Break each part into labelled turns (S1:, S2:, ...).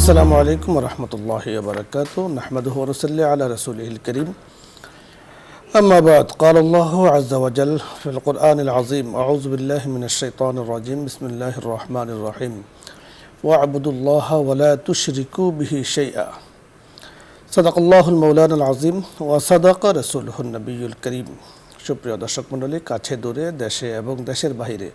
S1: السلام عليكم ورحمة الله وبركاته نحمده ونصلي على رسوله الكريم أما بعد قال الله عز وجل في القرآن العظيم أعوذ بالله من الشيطان الرجيم بسم الله الرحمن الرحيم واعبدوا الله ولا تشركوا به شيئا صدق الله المولانا العظيم وصدق رسوله النبي الكريم সুপ্রিয় দর্শক মণ্ডলী কাছে দূরে দেশে এবং দেশের বাইরে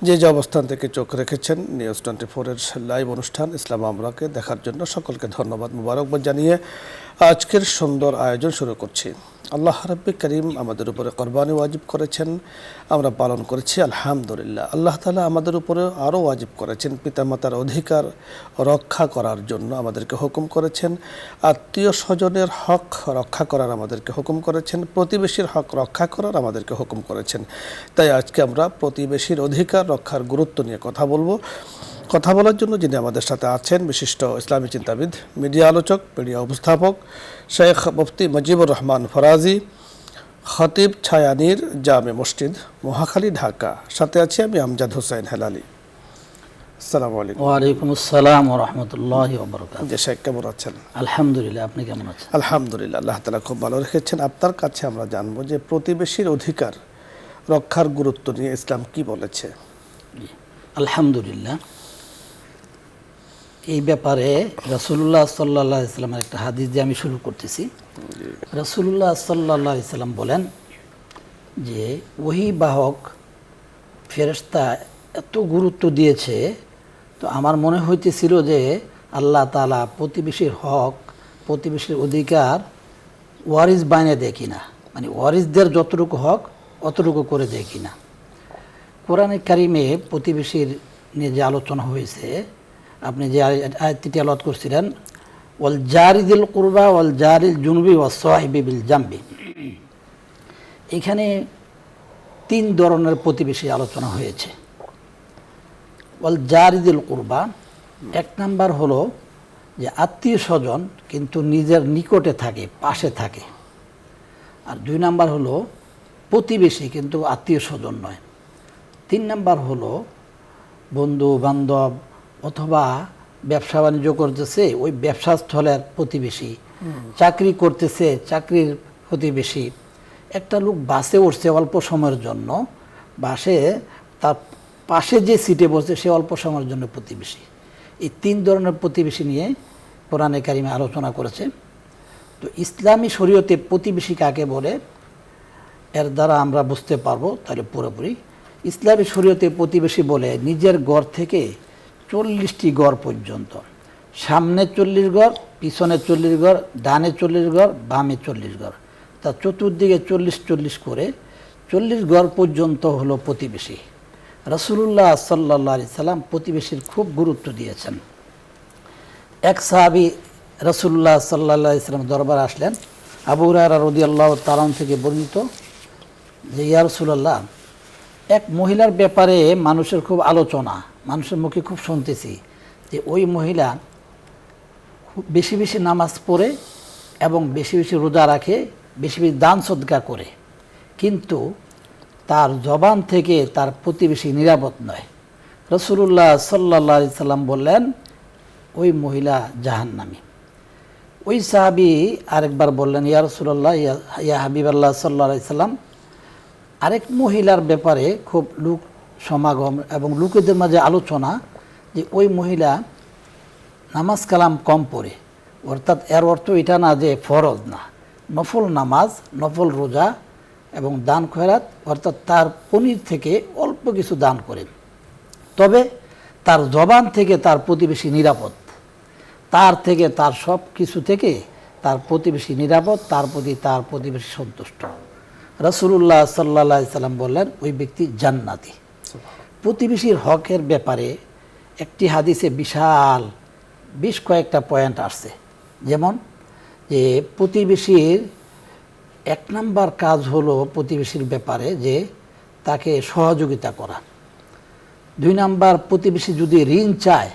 S1: যে অবস্থান থেকে চোখ রেখেছেন নিউজ 24 এর লাইভ অনুষ্ঠান ইসলাম আমরাকে দেখার জন্য সকলকে ধন্যবাদ মুবারকবাদ জানিয়ে আজকের সুন্দর আয়োজন শুরু করছি। আল্লাহ রাব্বুল করিম আমাদের উপরে কুরবানি ওয়াজিব করেছেন, আমরা পালন করেছি আলহামদুলিল্লাহ। আল্লাহ তাআলা আমাদের উপরে আরও ওয়াজিব করেছেন পিতামাতার অধিকার রক্ষা করার জন্য আমাদেরকে হুকুম করেছেন, আত্মীয় স্বজনের হক রক্ষা করার আমাদেরকে হুকুম করেছেন, প্রতিবেশীর হক রক্ষা করার আমাদেরকে হুকুম করেছেন। তাই আজকে আমরা প্রতিবেশীর অধিকার রক্ষার গুরুত্ব নিয়ে কথা বলবো। কথা বলার জন্য যিনি আমাদের সাথে আছেন বিশিষ্ট ইসলামী চিন্তাবিদ, মিডিয়া আলোচক, মিডিয়া উপস্থাপক শেখ মুফতি মুজিবুর রহমান ফরাজি, খতিব ছায়ানীর জামে মসজিদ মহাখালী ঢাকা। সাথে আছি আমি আমজাদ হোসেন হেলালি। আসসালামু আলাইকুম।
S2: ওয়ালাইকুম আসসালাম ওয়া রাহমাতুল্লাহি ওয়া বারাকাতুহু।
S1: জি শেখ, কেমন আছেন?
S2: আলহামদুলিল্লাহ, আপনি কেমন আছেন?
S1: আলহামদুলিল্লাহ, আল্লাহ তাআলা খুব ভালো রেখেছেন। আপনার কাছে আমরা জানবো যে প্রতিবেশীর অধিকার রক্ষার গুরুত্ব নিয়ে ইসলাম কি বলেছে।
S2: আলহামদুলিল্লাহ, এই ব্যাপারে রাসূলুল্লাহ সাল্লাল্লাহু আলাইহি সাল্লামের একটা হাদিস দিয়ে আমি শুরু করতেছি। রাসূলুল্লাহ সাল্লাল্লাহু আলাইহি সাল্লাম বলেন যে ওহী বাহক ফেরেশতা এত গুরুত্ব দিয়েছে, তো আমার মনে হইতেছিল যে আল্লাহ তাআলা প্রতিবেশীর হক, প্রতিবেশীর অধিকার ওয়ারিস বাইনে দেয় কিনা, মানে ওয়ারিসদের যতটুকু হক অতটুকু করে দেয় কিনা। কোরআনে কারিমে প্রতিবেশীর নিয়ে যে আলোচনা হয়েছে, আপনি যে আয়াতটি তেলাওয়াত করছিলেন, ওয়াল জারিদিল কুরবা ওয়াল জারিল জুনুবি ওয়াস সাহিবি বিল জামবি, এখানে তিন ধরনের প্রতিবেশী আলোচনা হয়েছে। ওয়াল জারিদিল কুরবা, এক নাম্বার হলো যে আত্মীয় স্বজন কিন্তু নিজের নিকটে থাকে, পাশে থাকে। আর দুই নাম্বার হলো প্রতিবেশী কিন্তু আত্মীয় স্বজন নয়। তিন নাম্বার হলো বন্ধু বান্ধব অথবা ব্যবসা বাণিজ্য করতেছে ওই ব্যবসা স্থলের প্রতিবেশী, চাকরি করতেছে চাকরির প্রতিবেশী। একটা লোক বাসে উঠছে অল্প সময়ের জন্য, বাসে তার পাশে যে সিটে বসে সে অল্প সময়ের জন্য প্রতিবেশী। এই তিন ধরনের প্রতিবেশী নিয়ে কোরআনে কারিমে আলোচনা করেছে। তো ইসলামী শরীয়তে প্রতিবেশী কাকে বলে এর দ্বারা আমরা বুঝতে পারবো তাহলে পুরোপুরি। ইসলামী শরীয়তে প্রতিবেশী বলে নিজের ঘর থেকে 40টি ঘর পর্যন্ত, সামনে 40 ঘর, পিছনে 40 ঘর, ডানে 40 ঘর, বামে 40 ঘর, তা চতুর্দিকে 40 করে 40 ঘর পর্যন্ত হলো প্রতিবেশী। রাসূলুল্লাহ সাল্লাল্লাহু আলাইহি সাল্লাম প্রতিবেশীর খুব গুরুত্ব দিয়েছেন। এক সাহাবী রাসূলুল্লাহ সাল্লাল্লাহু আলাইহি সাল্লাম দরবারে আসলেন, আবু হুরায়রা রাদিয়াল্লাহু তাআলা থেকে বর্ণিত যে ইয়া রাসূলুল্লাহ, এক মহিলার ব্যাপারে মানুষের খুব আলোচনা, মানুষের মুখে খুব শুনতেছি যে ওই মহিলা খুব বেশি বেশি নামাজ পড়ে এবং বেশি বেশি রোজা রাখে, বেশি বেশি দান সদকা করে, কিন্তু তার জবান থেকে তার প্রতিবেশী নিরাপদ নয়। রাসূলুল্লাহ সাল্লাল্লাহু আলাইহি সাল্লাম বললেন ওই মহিলা জাহান্নামী। ওই সাহাবী আরেকবার বললেন ইয়া রাসূলুল্লাহ, ইয়া হাবিবাল্লাহ সাল্লাল্লাহু আলাইহি সাল্লাম, আরেক মহিলার ব্যাপারে খুব লোক সমাগম এবং লোকেদের মাঝে আলোচনা যে ওই মহিলা নামাজ কালাম কম পড়ে, অর্থাৎ এর অর্থ এটা না যে ফরজ না, নফল নামাজ, নফল রোজা এবং দান খয়রাত, অর্থাৎ তার পনির থেকে অল্প কিছু দান করেন, তবে তার জবান থেকে তার প্রতিবেশী নিরাপদ, তার থেকে তার সব কিছু থেকে তার প্রতিবেশী নিরাপদ, তার প্রতি তার প্রতিবেশী সন্তুষ্ট। রাসূলুল্লাহ সাল্লাল্লাহু আলাইহি সাল্লাম বললেন ওই ব্যক্তি জান্নাতি। প্রতিবেশীর হকের ব্যাপারে একটি হাদিসে বিশাল বেশ কয়েকটা পয়েন্ট আসছে। যেমন যে প্রতিবেশীর এক নাম্বার কাজ হলো প্রতিবেশীর ব্যাপারে যে তাকে সহযোগিতা করা। দুই নাম্বার, প্রতিবেশী যদি ঋণ চায়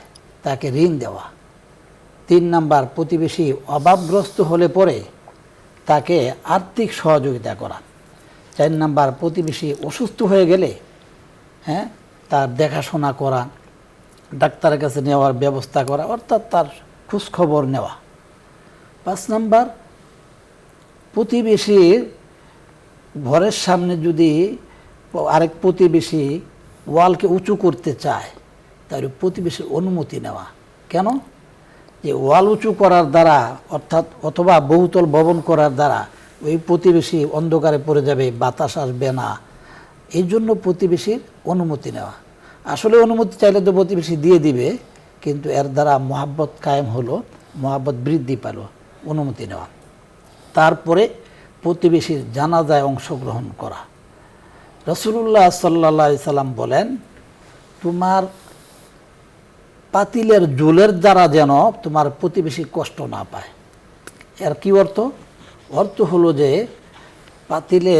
S2: তাকে ঋণ দেওয়া। তিন নাম্বার, প্রতিবেশী অভাবগ্রস্ত হলে পরে তাকে আর্থিক সহযোগিতা করা। চার নাম্বার, প্রতিবেশী অসুস্থ হয়ে গেলে তার দেখাশোনা করা, ডাক্তারের কাছে নেওয়ার ব্যবস্থা করা, অর্থাৎ তার খোঁজখবর নেওয়া। 5 নাম্বার, প্রতিবেশীর ঘরের সামনে যদি আরেক প্রতিবেশী ওয়ালকে উঁচু করতে চায়, তাহলে প্রতিবেশীর অনুমতি নেওয়া। কেন? যে ওয়াল উঁচু করার দ্বারা অথবা বহুতল ভবন করার দ্বারা ওই প্রতিবেশী অন্ধকারে পড়ে যাবে, বাতাস আসবে না, এই জন্য প্রতিবেশীর অনুমতি নেওয়া। আসলে অনুমতি চাইলে তো প্রতিবেশী দিয়ে দিবে, কিন্তু এর দ্বারা মহাব্বত কায়েম হলো, মহাব্বত বৃদ্ধি পেল, অনুমতি নেওয়া। তারপরে প্রতিবেশীর জানাজায় অংশগ্রহণ করা। রাসূলুল্লাহ সাল্লাল্লাহু আলাইহি সাল্লাম বলেন, তোমার পাতিলের জোলের দ্বারা যেন তোমার প্রতিবেশী কষ্ট না পায়। এর কি অর্থ? অর্থ হলো যে পাতিলে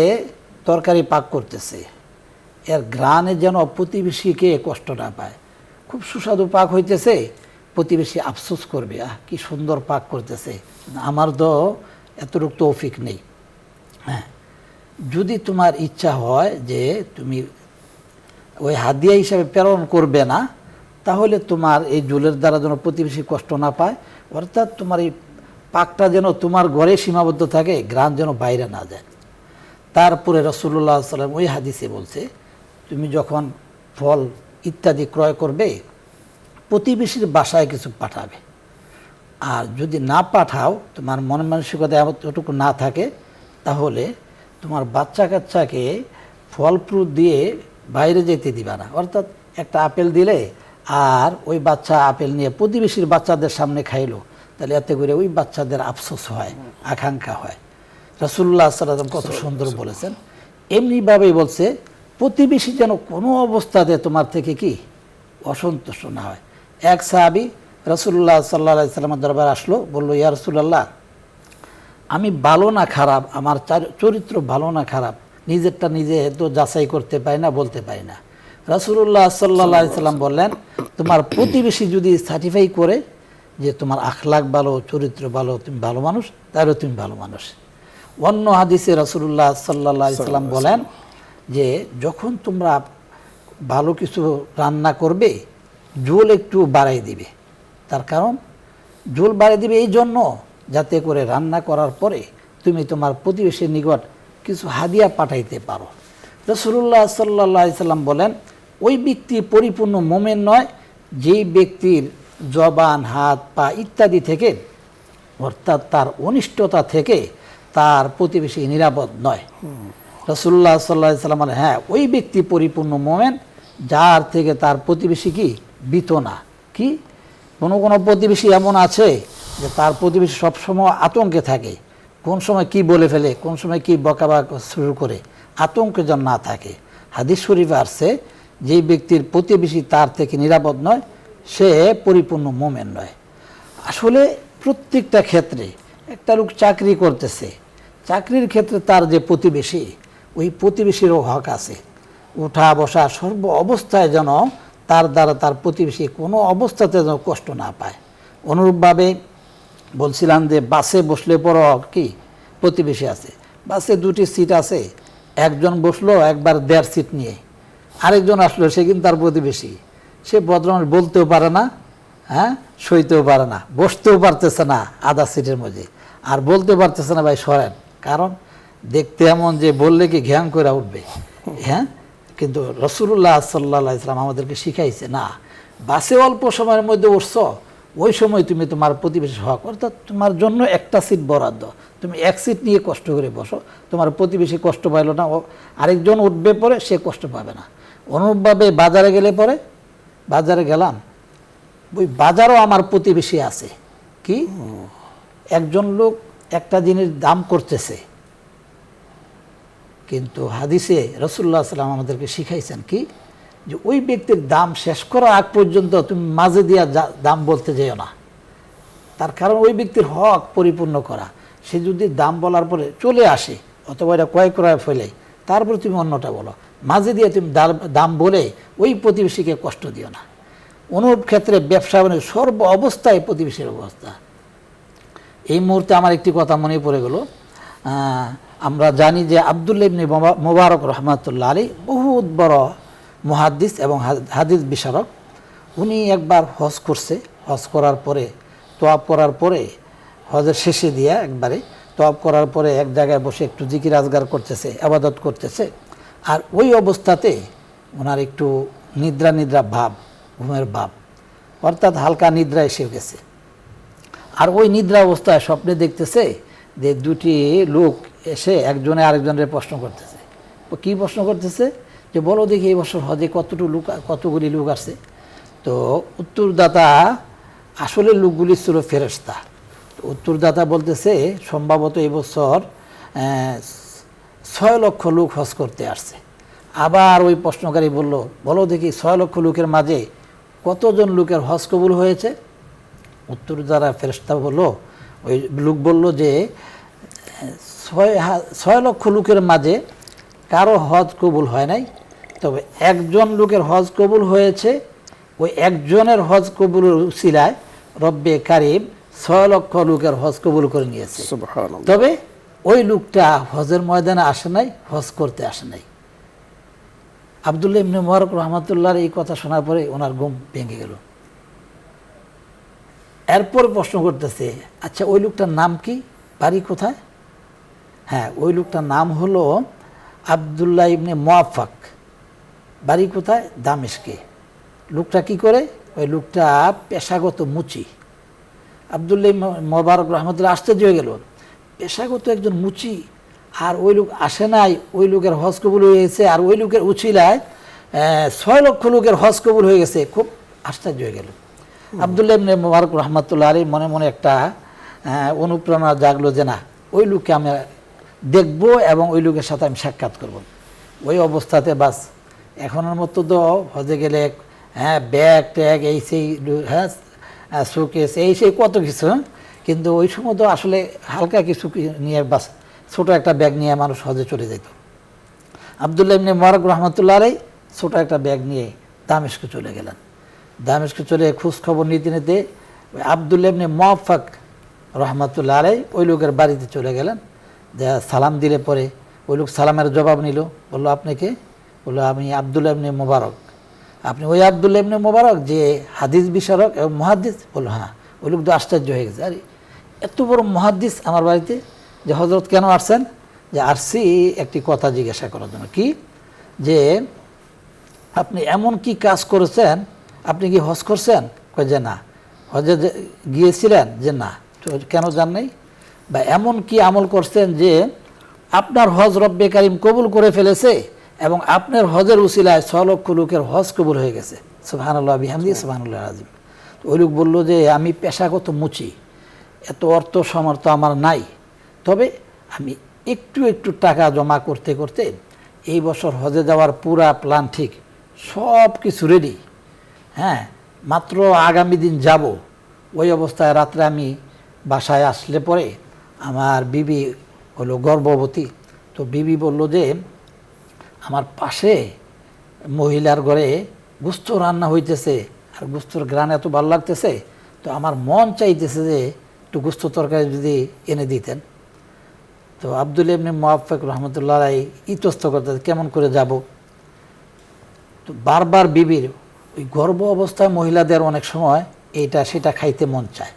S2: তরকারি পাক করতেছে, এর ঘ্রাণে যেন প্রতিবেশীকে কষ্ট না পায়। খুব সুস্বাদু পাক হইতেছে, প্রতিবেশী আফসোস করবে, কি সুন্দর পাক করতেছে, আমার তো এতটুকু তৌফিক নেই। হ্যাঁ, যদি তোমার ইচ্ছা হয় যে তুমি ওই হাদিয়া হিসাবে প্রেরণ করবে না, তাহলে তোমার এই জোলের দ্বারা যেন প্রতিবেশী কষ্ট না পায়, অর্থাৎ তোমার এই পাকটা যেন তোমার ঘরে সীমাবদ্ধ থাকে, ঘ্রাণ যেন বাইরে না যায়। তারপরে রাসূলুল্লাহ সাল্লাল্লাহু আলাইহি ওয়াসাল্লাম ওই হাদিসে বলছে, তুমি যখন ফল ইত্যাদি ক্রয় করবে, প্রতিবেশীর বাসায় কিছু পাঠাবে। আর যদি না পাঠাও, তোমার মন মানসিকতা এতটুকু না থাকে, তাহলে তোমার বাচ্চা কাচ্চাকে ফল ফ্রুট দিয়ে বাইরে যেতে দিবা না। অর্থাৎ একটা আপেল দিলে আর ওই বাচ্চা আপেল নিয়ে প্রতিবেশীর বাচ্চাদের সামনে খাইলো, তাহলে এতে করে ওই বাচ্চাদের আফসোস হয়, আকাঙ্ক্ষা হয়। রাসূলুল্লাহ সাল্লাল্লাহু আলাইহি ওয়াসাল্লাম কত সুন্দর বলেছেন। এমনিভাবেই বলছে, প্রতিবেশী যেন কোনো অবস্থাতে তোমার থেকে কি অসন্তুষ্ট না হয়। এক সাহাবী রাসূলুল্লাহ সাল্লাল্লাহু আলাইহি ওয়াসাল্লামের দরবারে আসলো, বলল, ইয়া রাসূলুল্লাহ, আমি ভালো না খারাপ, আমার চরিত্র ভালো না খারাপ, নিজেরটা নিজে তো যাচাই করতে পারি না, বলতে পারি না। রাসূলুল্লাহ সাল্লাল্লাহু আলাইহি ওয়াসাল্লাম বললেন, তোমার প্রতিবেশী যদি সার্টিফাই করে যে তোমার আখলাক ভালো, চরিত্র ভালো, তুমি ভালো মানুষ, তাহলে তুমি ভালো মানুষ। অন্য হাদিসে রাসূলুল্লাহ সাল্লাল্লাহু আলাইহি ওয়াসাল্লাম বলেন যে যখন তোমরা ভালো কিছু রান্না করবে, ঝোল একটু বাড়াই দিবে। তার কারণ ঝোল বাড়াই দিবে এই জন্য, যাতে করে রান্না করার পরে তুমি তোমার প্রতিবেশীর নিকট কিছু হাদিয়া পাঠাইতে পারো। রাসূলুল্লাহ সাল্লাল্লাহু আলাইহি ওয়াসাল্লাম বলেন, ওই ব্যক্তি পরিপূর্ণ মুমিন নয় যেই ব্যক্তির জবান, হাত, পা ইত্যাদি থেকে, অর্থাৎ তার অনিষ্টতা থেকে তার প্রতিবেশী নিরাপদ নয়। রাসূলুল্লাহ সাল্লাল্লাহু আলাইহি ওয়াসাল্লাম বলেন, হ্যাঁ, ওই ব্যক্তি পরিপূর্ণ মুমিন যার থেকে তার প্রতিবেশী কি ভীত না। কি কোনো প্রতিবেশী এমন আছে যে তার প্রতিবেশী সবসময় আতঙ্কে থাকে, কোন সময় কি বলে ফেলে, কোন সময় কি বকাবা শুরু করে, আতঙ্কে যেন না থাকে। হাদিস শরীফে আসছে, যেই ব্যক্তির প্রতিবেশী তার থেকে নিরাপদ নয়, সে পরিপূর্ণ মুমিন নয়। আসলে প্রত্যেকটা ক্ষেত্রে, একটা লোক চাকরি করতেছে, চাকরির ক্ষেত্রে তার যে প্রতিবেশী, ওই প্রতিবেশীরও হক আছে। উঠা বসা সর্ব অবস্থায় যেন তার দ্বারা তার প্রতিবেশী কোনো অবস্থাতে যেন কষ্ট না পায়। অনুরূপভাবে বলছিলাম যে বাসে বসলে পরও কি প্রতিবেশী আছে, বাসে 2টি সিট আছে, একজন বসলো একবার 1.5 সিট নিয়ে, আরেকজন আসলো, সে কিন্তু তার প্রতিবেশী, সে ভদ্রমানুষ বলতেও পারে না, হ্যাঁ, সইতেও পারে না, বসতেও পারতেছে না আধা সিটের মধ্যে, আর বলতে পারতেছে না ভাই সরেন, কারণ দেখতে এমন যে বললে কি ঘ্যাং করে উঠবে। হ্যাঁ, কিন্তু রাসূলুল্লাহ সাল্লাল্লাহু আলাইহি ওয়াসাল্লাম আমাদেরকে শিখাইছে, না, বাসে অল্প সময়ের মধ্যে উঠছো, ওই সময় তুমি তোমার প্রতিবেশী হক, অর্থাৎ তোমার জন্য একটা সিট বরাদ্দ, তুমি 1 সিট নিয়ে কষ্ট করে বসো, তোমার প্রতিবেশী কষ্ট পাইল না, আরেকজন উঠবে পরে সে কষ্ট পাবে না। অনুরূপভাবে বাজারে গেলে পরে, বাজারে গেলাম, ওই বাজারও আমার প্রতিবেশী আছে। কি একজন লোক একটা জিনিস দাম করতেছে, কিন্তু হাদিসে রাসূলুল্লাহ সাল্লাল্লাহু আলাইহি ওয়াসাল্লাম আমাদেরকে শিখাইছেন কি, যে ওই ব্যক্তির দাম শেষ করার আগ পর্যন্ত তুমি মাঝে দিয়া দাম বলতে যেও না। তার কারণ ওই ব্যক্তির হক পরিপূর্ণ করা। সে যদি দাম বলার পরে চলে আসে অথবা এটা ক্রয় করায় ফেলে, তারপরে তুমি অন্যটা বলো, মাঝে দিয়ে তুমি দাম বলে ওই প্রতিবেশীকে কষ্ট দিও না। অনুরূপ ক্ষেত্রে ব্যবসা মানে সর্ব অবস্থায় প্রতিবেশীর অবস্থা। এই মুহূর্তে আমার একটি কথা মনে পড়ে গেল। আমরা জানি যে আব্দুল্লাহ ইবনে মুবারক রাহমাতুল্লাহ আলাইহি বহুত বড় মুহাদ্দিস এবং হাদিস বিশারক। উনি একবার হজ করছে, হজ করার পরে তোয়াব করার পরে হজের শেষে দিয়া একবারে তোয়াব করার পরে এক জায়গায় বসে একটু জিকির আজগার করতেছে, আবাদত করতেছে। আর ওই অবস্থাতে ওনার একটু নিদ্রা নিদ্রা ভাব, ঘুমের ভাব, অর্থাৎ হালকা নিদ্রা এসে গেছে। আর ওই নিদ্রা অবস্থায় স্বপ্নে দেখতেছে যে দুটি লোক এসে একজনে আরেকজনের প্রশ্ন করতেছে। কি প্রশ্ন করতেছে? যে বলো দেখি এই বছর হজে কতগুলি লোক আসছে। তো উত্তরদাতা আসলে লোকগুলি ছিল ফেরেশতা। উত্তরদাতা বলতেছে সম্ভবত এই বছর 6 লক্ষ লোক হজ করতে আসছে। আবার ওই প্রশ্নকারী বলল, বলো দেখি 6 লক্ষ লোকের মাঝে কতজন লোকের হজ কবুল হয়েছে? উত্তরদাতা ফেরেশতা বলল, ওই লোক বলল যে 6 লক্ষ লোকের মাঝে কারো হজ কবুল হয় নাই, তবে একজন লোকের হজ কবুল হয়েছে। ওই একজনের হজ কবুলের উসিলায় রব্বে কারিম 6 লক্ষ লোকের হজ কবুল করে নিয়েছে।
S1: সুবহানাল্লাহ।
S2: তবে ওই লোকটা হজের ময়দানে আসে নাই, হজ করতে আসে নাই। আব্দুল্লাহ ইবনে মুবারক রহমাতুল্লাহর এই কথা শোনার পরে ওনার ঘুম ভেঙে গেল। এরপর প্রশ্ন করতেছে, আচ্ছা ওই লোকটার নাম কি, বাড়ি কোথায়? হ্যাঁ, ওই লোকটার নাম হলো আব্দুল্লাহ ইবনে মুআফাক, বাড়ি কোথায়? দামেস্কে। লোকটা কি করে? ওই লোকটা পেশাগত মুচি। আব্দুল্লাহ মুবারক রহমতুল্লাহ আশ্চর্য হয়ে গেল, পেশাগত একজন মুচি, আর ওই লোক আসে নাই, ওই লোকের হজ কবুল হয়ে গেছে, আর ওই লোকের উছিলায় 6 লক্ষ লোকের হজ কবুল হয়ে গেছে। খুব আশ্চর্য হয়ে গেল। আব্দুল্লাহ ইবনে মুবারক রহমতুল্লাহ আলাইহি মনে মনে একটা অনুপ্রেরণা জাগলো যে না, ওই লোককে আমি দেখব এবং ওই লোকের সাথে আমি সাক্ষাৎ করব। ওই অবস্থাতে বাস এখনের মতো তো হজে গেলে ব্যাগ ট্যাগ এই সেই শোকেস এই সেই কত কিছু, কিন্তু ওই সময় তো আসলে হালকা কিছু নিয়ে বাস ছোটো একটা ব্যাগ নিয়ে মানুষ হজে চলে যেত। আব্দুল্লাহ ইবনে মুবারক রহমতুল্লাহ আলাইহি ছোটো একটা ব্যাগ নিয়ে দামেস্কে চলে গেলেন। দামেস্কে চলে খোঁজ খবর নিতে নিতে আব্দুল্লাহ ইবনে মুআফাক রহমতুল্লাহ আলাইহি ওই লোকের বাড়িতে চলে গেলেন। যা সালাম দিলে পরে ওই লোক সালামের জবাব নিল, বললো আপনি কে? বললো আমি আব্দুল্লাহ ইবনে মুবারক। আপনি ওই আব্দুল্লাহ ইবনে মুবারক যে হাদিস বিশারক এবং মুহাদ্দিস? বললো হ্যাঁ। ওই লোক তো আশ্চর্য হয়ে গেছে, আরে এত বড় মুহাদ্দিস আমার বাড়িতে, যে হজরত কেন আসছেন? যে আসছি একটি কথা জিজ্ঞাসা করার জন্য। কি? যে আপনি এমন কি কাজ করেছেন, আপনি কি হজ করছেন? কয় যে না। হজে গিয়েছিলেন? যে না। তো কেন যান নাই? বা এমন কি আমল করছেন যে আপনার হজ রব্বে কারিম কবুল করে ফেলেছে এবং আপনার হজের উসিলায় 6 লক্ষ লোকের হজ কবুল হয়ে গেছে? সুবহানাল্লাহ বিহামদি সুবহানাল্লাহ আযীম। ওই লোক বললো যে আমি পেশাগত মুচি, এত অর্থ সামর্থ আমার নাই, তবে আমি একটু একটু টাকা জমা করতে করতে এই বছর হজে যাওয়ার পুরা প্ল্যান ঠিক, সব কিছু রেডি। হ্যাঁ, মাত্র আগামী দিন যাব। ওই অবস্থায় রাত্রে আমি বাসায় আসলে পরে আমার বিবি হলো গর্ভবতী। তো বিবি বলল যে আমার পাশে মহিলার ঘরে গোস্ত রান্না হইতেছে, আর গোস্তর গ্রান এত ভালো লাগতেছে, তো আমার মন চাইতেছে যে একটু গোস্ত তরকারি যদি এনে দিতেন। তো আব্দুল্লাহ ইবনে মুআফাক রহমতুল্লাহ আলাইহি ইতস্ত করতে কেমন করে যাব। তো বারবার বিবির ওই গর্ভ অবস্থায় মহিলাদের অনেক সময় এইটা সেটা খাইতে মন চায়।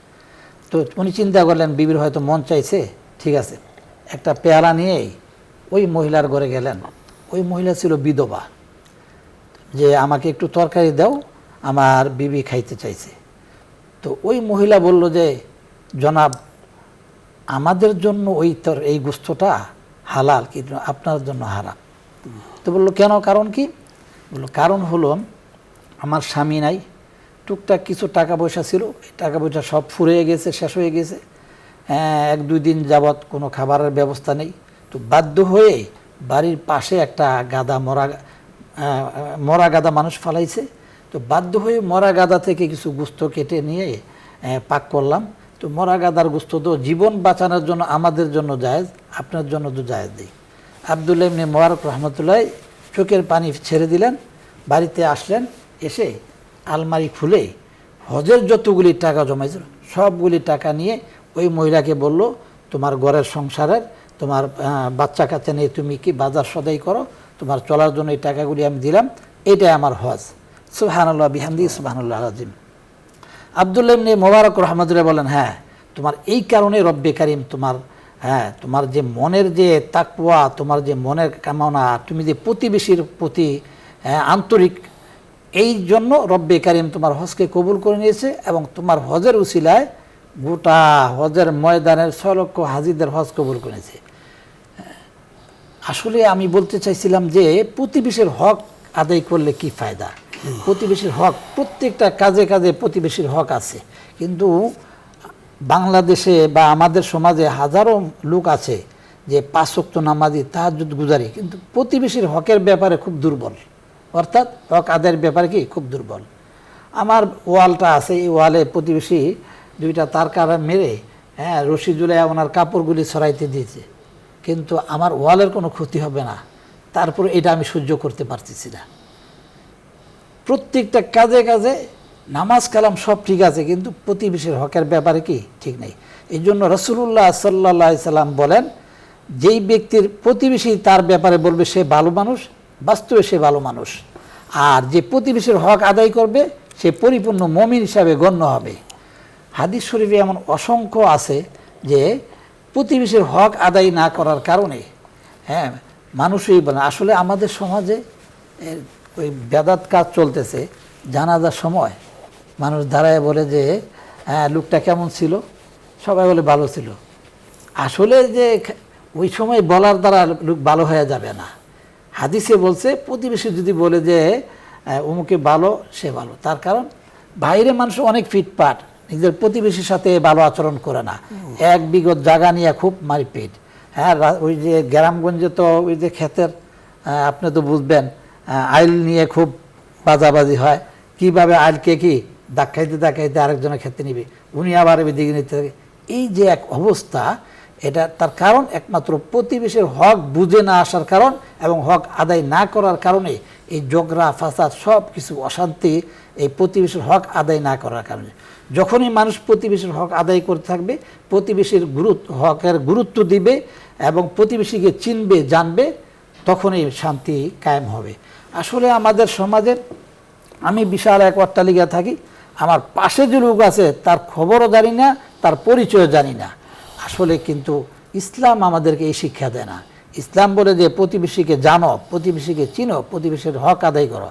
S2: তো উনি চিন্তা করলেন বিবির হয়তো মন চাইছে, ঠিক আছে, একটা পেয়ালা নিয়েই ওই মহিলার ঘরে গেলেন। ওই মহিলা ছিল বিধবা, যে আমাকে একটু তরকারি দাও, আমার বিবি খাইতে চাইছে। তো ওই মহিলা বলল যে জনাব, আমাদের জন্য এই গোস্তটা হালাল, কিন্তু আপনার জন্য হারাম। তো বললো কেন, কারণ কি? বললো কারণ হলো আমার স্বামী নাই, টুকটাক কিছু টাকা পয়সা ছিল, এই টাকা পয়সা সব ফুরিয়ে গেছে, শেষ হয়ে গেছে। 1-2 দিন যাবৎ কোনো খাবারের ব্যবস্থা নেই। তো বাধ্য হয়ে বাড়ির পাশে একটা গাদা মরা গাদা মানুষ ফালাইছে। তো বাধ্য হয়ে মরা গাদা থেকে কিছু গোস্ত কেটে নিয়ে পাক করলাম। তো মরা গাদার গোস্ত তো জীবন বাঁচানোর জন্য আমাদের জন্য জায়েজ, আপনার জন্য তো জায়েজ নেই। আব্দুল্লাহ ইবনে মুবারক রহমতুল্লাহ চোখের পানি ছেড়ে দিলেন। বাড়িতে আসলেন, এসে আলমারি খুলে হজের যতগুলি টাকা জমাইছিল সবগুলি টাকা নিয়ে ওই মহিলাকে বলল, তোমার ঘরের সংসারের, তোমার বাচ্চা কাচ্চা নিয়ে তুমি কি বাজার সদাই করো, তোমার চলার জন্য এই টাকাগুলি আমি দিলাম, এটাই আমার হজ। সুবহানাল্লাহ বিহামদি সুবহানাল্লাহ আযীম। আব্দুল্লাহ ইবনে মোবারক রাহমাতুল্লাহ বলেন, হ্যাঁ তোমার এই কারণে রব্বে কারিম তোমার, হ্যাঁ তোমার যে মনের যে তাকওয়া, তোমার যে মনের কামনা, তুমি যে প্রতিবেশীর প্রতি আন্তরিক, এই জন্য রব্বে কারিম তোমার হজকে কবুল করে নিয়েছে এবং তোমার হজের উসিলায় গোটা হজের ময়দানের 6 লক্ষ হাজিদের হজ কবুল করেছে। আসলে আমি বলতে চাইছিলাম যে প্রতিবেশীর হক আদায় করলে কি ফায়দা। প্রতিবেশীর হক, প্রত্যেকটা কাজে কাজে প্রতিবেশীর হক আছে, কিন্তু বাংলাদেশে বা আমাদের সমাজে হাজারো লোক আছে যে 5 ওয়াক্ত নামাজি, তাহাজ্জুদ গুজারি, কিন্তু প্রতিবেশীর হকের ব্যাপারে খুব দুর্বল, অর্থাৎ হক আদায়ের ব্যাপারে কি খুব দুর্বল। আমার ওয়ালটা আছে, এই ওয়ালে প্রতিবেশী 2টা তার কারা মেরে রশি ঝুলাইয়া ওনার কাপড়গুলি ছড়াইতে দিয়েছে, কিন্তু আমার ওয়ালের কোনো ক্ষতি হবে না, তারপরে এটা আমি সহ্য করতে পারতেছি না। প্রত্যেকটা কাজে কাজে নামাজ কালাম সব ঠিক আছে, কিন্তু প্রতিবেশীর হকের ব্যাপারে কি ঠিক নেই। এই জন্য রাসূলুল্লাহ সাল্লাল্লাহু আলাইহি সাল্লাম বলেন, যেই ব্যক্তির প্রতিবেশী তার ব্যাপারে বলবে সে ভালো মানুষ, বাস্তবে সে ভালো মানুষ, আর যে প্রতিবেশীর হক আদায় করবে সে পরিপূর্ণ মুমিন হিসাবে গণ্য হবে। হাদিস শরীফে এমন অসংখ্য আছে যে প্রতিবেশীর হক আদায় না করার কারণে মানুষই বলে। আসলে আমাদের সমাজে ওই বেদাত কাজ চলতেছে, জানাজার সময় মানুষ দাঁড়ায় বলে যে লোকটা কেমন ছিল, সবাই বলে ভালো ছিল। আসলে যে ওই সময় বলার দ্বারা লোক ভালো হয়ে যাবে না। হাদিসে বলছে প্রতিবেশী যদি বলে যে অমুকে ভালো, সে ভালো, তার কারণ বাইরে মানুষ অনেক ফিটপাট, নিজের প্রতিবেশীর সাথে ভালো আচরণ করে না, এক বিগত জায়গা নিয়ে খুব মারিপিট। ওই যে গ্রামগঞ্জে তো ওই যে ক্ষেতের, আপনি তো বুঝবেন, আইল নিয়ে খুব বাজাবাজি হয়, কিভাবে আইলকে কি ধাক্কাইতে ধাক্কাইতে আরেকজনের ক্ষেত্রে নিবে, উনি আবার এদিকে নিতে থাকে। এই যে এক অবস্থা, এটা তার কারণ একমাত্র প্রতিবেশীর হক বুঝে না আসার কারণ এবং হক আদায় না করার কারণে এই ঝগড়া ফাসাদ সব কিছু অশান্তি এই প্রতিবেশীর হক আদায় না করার কারণে। যখনই মানুষ প্রতিবেশীর হক আদায় করতে থাকবে, প্রতিবেশীর হকের গুরুত্ব দিবে এবং প্রতিবেশীকে চিনবে জানবে, তখনই শান্তি কায়েম হবে। আসলে আমাদের সমাজের, আমি বিশাল এক অট্টালিকা থাকি, আমার পাশে যে লোক আছে তার খবরও জানি না, তার পরিচয় জানি না। আসলে কিন্তু ইসলাম আমাদেরকে এই শিক্ষা দেয় না। ইসলাম বলে যে প্রতিবেশীকে জানো, প্রতিবেশীকে চিনো, প্রতিবেশীর হক আদায় করো,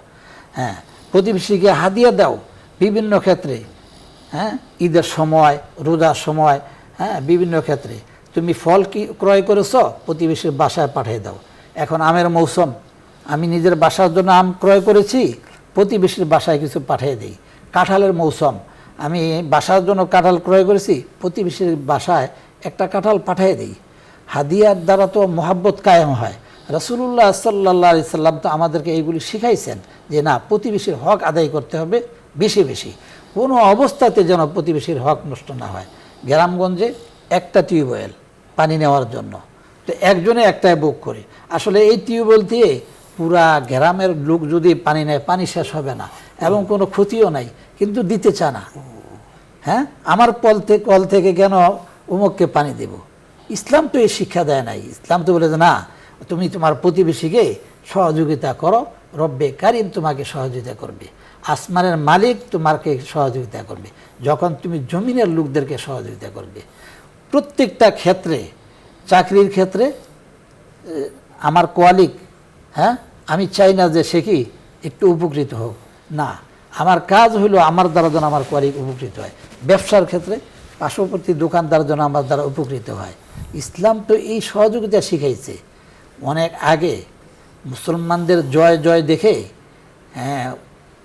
S2: প্রতিবেশীকে হাদিয়া দাও বিভিন্ন ক্ষেত্রে, ঈদের সময়, রোজার সময়, বিভিন্ন ক্ষেত্রে। তুমি ফল কি ক্রয় করেছ, প্রতিবেশীর বাসায় পাঠিয়ে দাও। এখন আমের মৌসুম, আমি নিজের বাসার জন্য আম ক্রয় করেছি, প্রতিবেশীর বাসায় কিছু পাঠিয়ে দিই। কাঁঠালের মৌসুম, আমি বাসার জন্য কাঁঠাল ক্রয় করেছি, প্রতিবেশীর বাসায় একটা কাঁঠাল পাঠিয়ে দিই। হাদিয়ার দ্বারা তো মহাব্বত কায়েম হয়। রাসূলুল্লাহ সাল্লাল্লাহু আলাইহি সাল্লাম তো আমাদেরকে এইগুলি শিখাইছেন যে না, প্রতিবেশীর হক আদায় করতে হবে বেশি বেশি, কোনো অবস্থাতে যেন প্রতিবেশীর হক নষ্ট না হয়। গ্রামগঞ্জে একটা টিউবওয়েল পানি নেওয়ার জন্য, তো একজনে একটাই বুক করে। আসলে এই টিউবওয়েল দিয়ে পুরা গ্রামের লোক যদি পানি নেয়, পানি শেষ হবে না এবং কোনো ক্ষতিও নাই, কিন্তু দিতে চায় না। আমার কল থেকে কেন অমুককে পানি দেব? ইসলাম তো এই শিক্ষা দেয় নাই। ইসলাম তো বলে যে না, তুমি তোমার প্রতিবেশীকে সহযোগিতা করো, রব্বে কারিম তোমাকে সহযোগিতা করবে, আসমানের মালিক তোমাকে সহযোগিতা করবে, যখন তুমি জমিনের লোকদেরকে সহযোগিতা করবে। প্রত্যেকটা ক্ষেত্রে, চাকরির ক্ষেত্রে আমার কোয়ালিক, আমি চাই না যে সে কি একটু উপকৃত হোক, না, আমার কাজ হলো আমার দ্বারা যেন আমার কোয়ালিক উপকৃত হয়। ব্যবসার ক্ষেত্রে পার্শ্ববর্তী দোকানদার যেন আমার দ্বারা উপকৃত হয়। ইসলাম তো এই সহযোগিতা শিখাইছে অনেক আগে। মুসলমানদের জয় জয় দেখে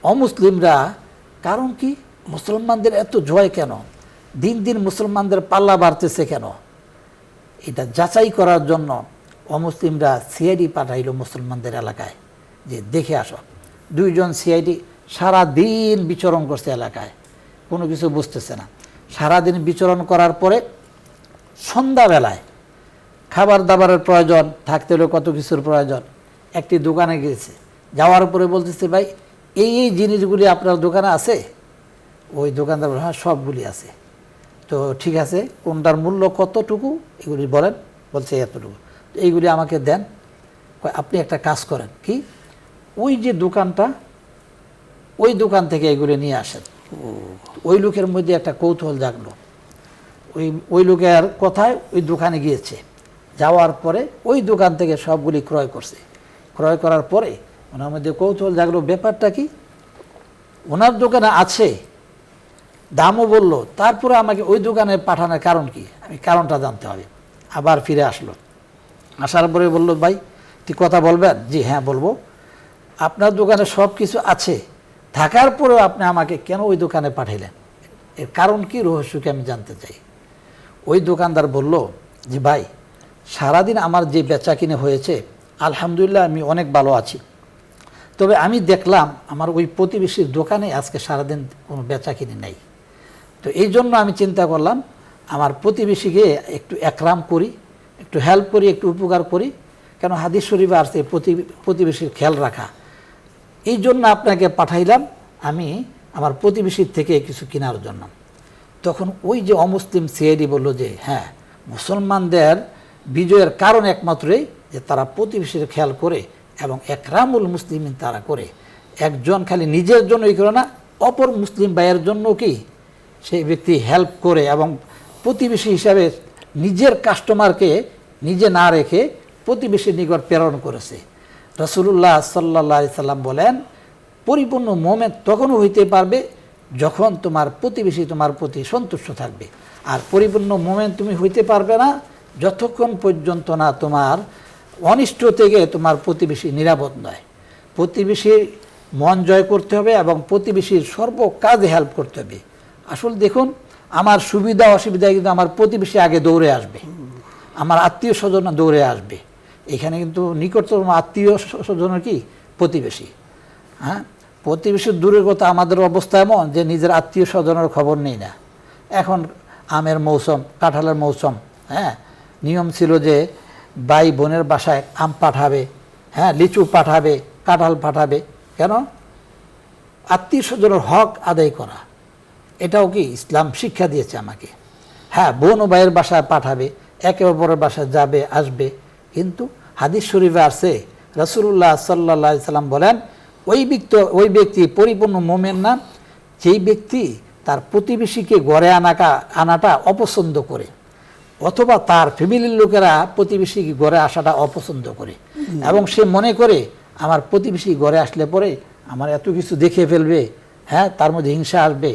S2: অমুসলিমরা, কারণ কি মুসলমানদের এত জয় কেন, দিন দিন মুসলমানদের পাল্লা বাড়তেছে কেন, এটা যাচাই করার জন্য অমুসলিমরা সিআইডি পাঠাইল মুসলমানদের এলাকায় যে দেখে আসো। 2 জন সিআইডি সারা দিন বিচরণ করছে এলাকায়, কোনো কিছু বুঝতেছে না। সারাদিন বিচরণ করার পরে সন্ধ্যাবেলায় খাবার দাবারের প্রয়োজন, থাকতে হলে কত কিছুর প্রয়োজন, একটি দোকানে গিয়েছে। যাওয়ার পরে বলতেছে, ভাই এই এই জিনিসগুলি আপনার দোকানে আছে? ওই দোকানদার বলে, হ্যাঁ সবগুলি আছে। তো ঠিক আছে, কোনটার মূল্য কতটুকু এগুলি বলেন। বলছে এতটুকু। তো এইগুলি আমাকে দেন। আপনি একটা কাজ করেন, কি ওই যে দোকানটা, ওই দোকান থেকে এগুলি নিয়ে আসেন। ওই লোকের মধ্যে একটা কৌতূহল জাগলো, ওই লোকের কথায় ওই দোকানে গিয়েছে, যাওয়ার পরে ওই দোকান থেকে সবগুলি ক্রয় করছে। ক্রয় করার পরে ওনার মধ্যে কৌতূহল জাগলো, ব্যাপারটা কি, ওনার দোকানে আছে, দামও বললো, তারপরে আমাকে ওই দোকানে পাঠানোর কারণ কি, আমি কারণটা জানতে হবে। আবার ফিরে আসলো, আসার পরে বলল, ভাই তুই কথা বলবেন? জি হ্যাঁ বলবো। আপনার দোকানে সব কিছু আছে, থাকার পরেও আপনি আমাকে কেন ওই দোকানে পাঠাইলেন, এর কারণ কি, রহস্যকে আমি জানতে চাই। ওই দোকানদার বলল যে ভাই, সারাদিন আমার যে বেচা কিনে হয়েছে আলহামদুলিল্লাহ আমি অনেক ভালো আছি, তবে আমি দেখলাম আমার ওই প্রতিবেশীর দোকানে আজকে সারাদিন কোনো বেচা কিনে নেই। তো এই জন্য আমি চিন্তা করলাম আমার প্রতিবেশীকে একটু একরাম করি, একটু হেল্প করি, একটু উপকার করি, কেন হাদিস শরীফে আসছে প্রতিবেশীর খেয়াল রাখা। এই জন্য আপনাকে পাঠাইলাম আমি আমার প্রতিবেশীর থেকে কিছু কেনার জন্য। তখন ওই যে অমুসলিম সিআইডি বলল যে হ্যাঁ, মুসলমানদের বিজয়ের কারণ একমাত্রই যে তারা প্রতিবেশীর খেয়াল করে এবং একরামুল মুসলিমিন তারা করে। একজন খালি নিজের জন্যই করে না, অপর মুসলিম ভাইয়ের জন্য কি সেই ব্যক্তি হেল্প করে এবং প্রতিবেশী হিসাবে নিজের কাস্টমারকে নিজে না রেখে প্রতিবেশীর নিকট প্রেরণ করেছে। রাসূলুল্লাহ সাল্লাল্লাহু আলাইহি সাল্লাম বলেন, পরিপূর্ণ মুমিন তখনও হইতে পারবে যখন তোমার প্রতিবেশী তোমার প্রতি সন্তুষ্ট থাকবে, আর পরিপূর্ণ মুমিন তুমি হইতে পারবে না যতক্ষণ পর্যন্ত না তোমার অনিষ্ট থেকে তোমার প্রতিবেশী নিরাপদ নয়। প্রতিবেশীর মন জয় করতে হবে এবং প্রতিবেশীর সর্ব কাজে হেল্প করতে হবে। আসলে দেখুন, আমার সুবিধা অসুবিধায় কিন্তু আমার প্রতিবেশী আগে দৌড়ে আসবে, আমার আত্মীয় স্বজন দৌড়ে আসবে। এখানে কিন্তু নিকটতম আত্মীয় স্বজনের কি প্রতিবেশী। হ্যাঁ, প্রতিবেশীর দূরের কথা, আমাদের অবস্থা এমন যে নিজের আত্মীয় স্বজনের খবর নেই না। এখন আমের মৌসুম, কাঁঠালের মৌসুম, হ্যাঁ, নিয়ম ছিল যে ভাই বোনের বাসায় আম পাঠাবে, হ্যাঁ, লিচু পাঠাবে, কাঁঠাল পাঠাবে, কেন? আত্মীয় স্বজনের হক আদায় করা। এটাও কি ইসলাম শিক্ষা দিয়েছে আমাকে। হ্যাঁ, বোন ও ভাইয়ের বাসায় পাঠাবে, একে অপরের বাসায় যাবে আসবে, কিন্তু হাদিস শরীফে আছে রাসূলুল্লাহ সাল্লাল্লাহু আলাইহি সাল্লাম বলেন, ওই ব্যক্তি পরিপূর্ণ মুমিন না যেই ব্যক্তি তার প্রতিবেশীকে ঘরে আনাটা অপছন্দ করে, অথবা তার ফ্যামিলির লোকেরা প্রতিবেশীকে ঘরে আসাটা অপছন্দ করে, এবং সে মনে করে আমার প্রতিবেশী ঘরে আসলে পরে আমার এত কিছু দেখে ফেলবে, হ্যাঁ, তার মধ্যে হিংসা আসবে,